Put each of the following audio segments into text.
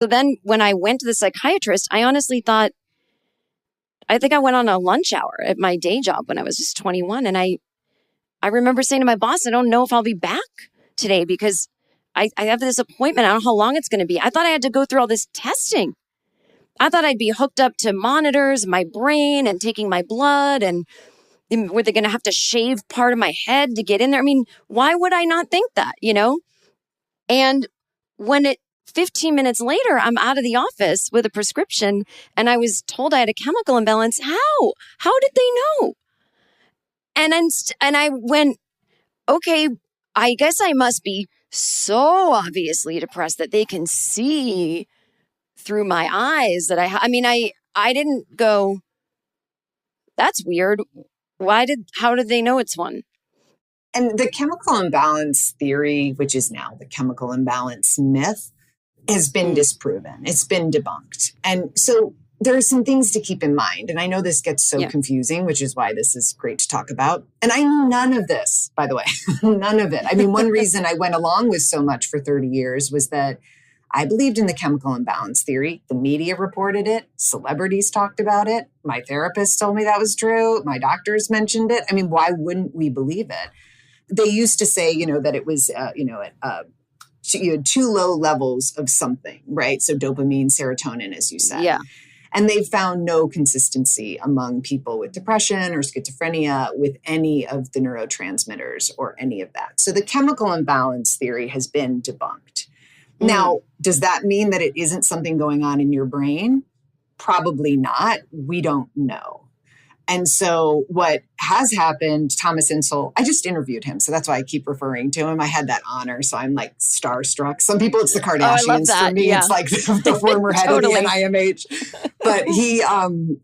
So then when I went to the psychiatrist, I honestly thought, I think I went on a lunch hour at my day job when I was just 21. And I remember saying to my boss, I don't know if I'll be back today because I have this appointment. I don't know how long it's going to be. I thought I had to go through all this testing. I thought I'd be hooked up to monitors, my brain, and taking my blood. And were they going to have to shave part of my head to get in there? I mean, why would I not think that, And when 15 minutes later, I'm out of the office with a prescription and I was told I had a chemical imbalance. How? How did they know? And I went, okay, I guess I must be so obviously depressed that they can see through my eyes that I didn't go, that's weird. How did they know it's one? And the chemical imbalance theory, which is now the chemical imbalance myth, has been disproven. It's been debunked. And so there are some things to keep in mind. And I know this gets so confusing, which is why this is great to talk about. And I knew none of this, by the way, none of it. I mean, one reason I went along with so much for 30 years was that I believed in the chemical imbalance theory. The media reported it. Celebrities talked about it. My therapist told me that was true. My doctors mentioned it. I mean, why wouldn't we believe it? They used to say, that it was, you had too low levels of something, right? So dopamine, serotonin, as you said. Yeah. And they found no consistency among people with depression or schizophrenia with any of the neurotransmitters or any of that. So the chemical imbalance theory has been debunked. Now, does that mean that it isn't something going on in your brain? Probably not. We don't know. And so what has happened, Thomas Insel, I just interviewed him. So that's why I keep referring to him. I had that honor. So I'm like starstruck. Some people, it's the Kardashians. I love that. For me, it's like the former head of the NIMH. But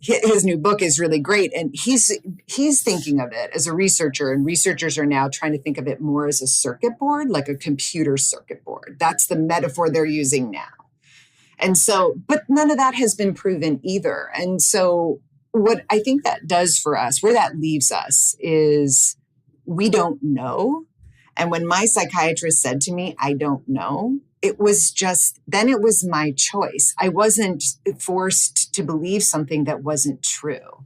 his new book is really great. And he's thinking of it as a researcher. And researchers are now trying to think of it more as a circuit board, like a computer circuit board. That's the metaphor they're using now. And so, but none of that has been proven either. And so what I think that does for us, where that leaves us, is we don't know. And when my psychiatrist said to me, I don't know, it was my choice. I wasn't forced to believe something that wasn't true.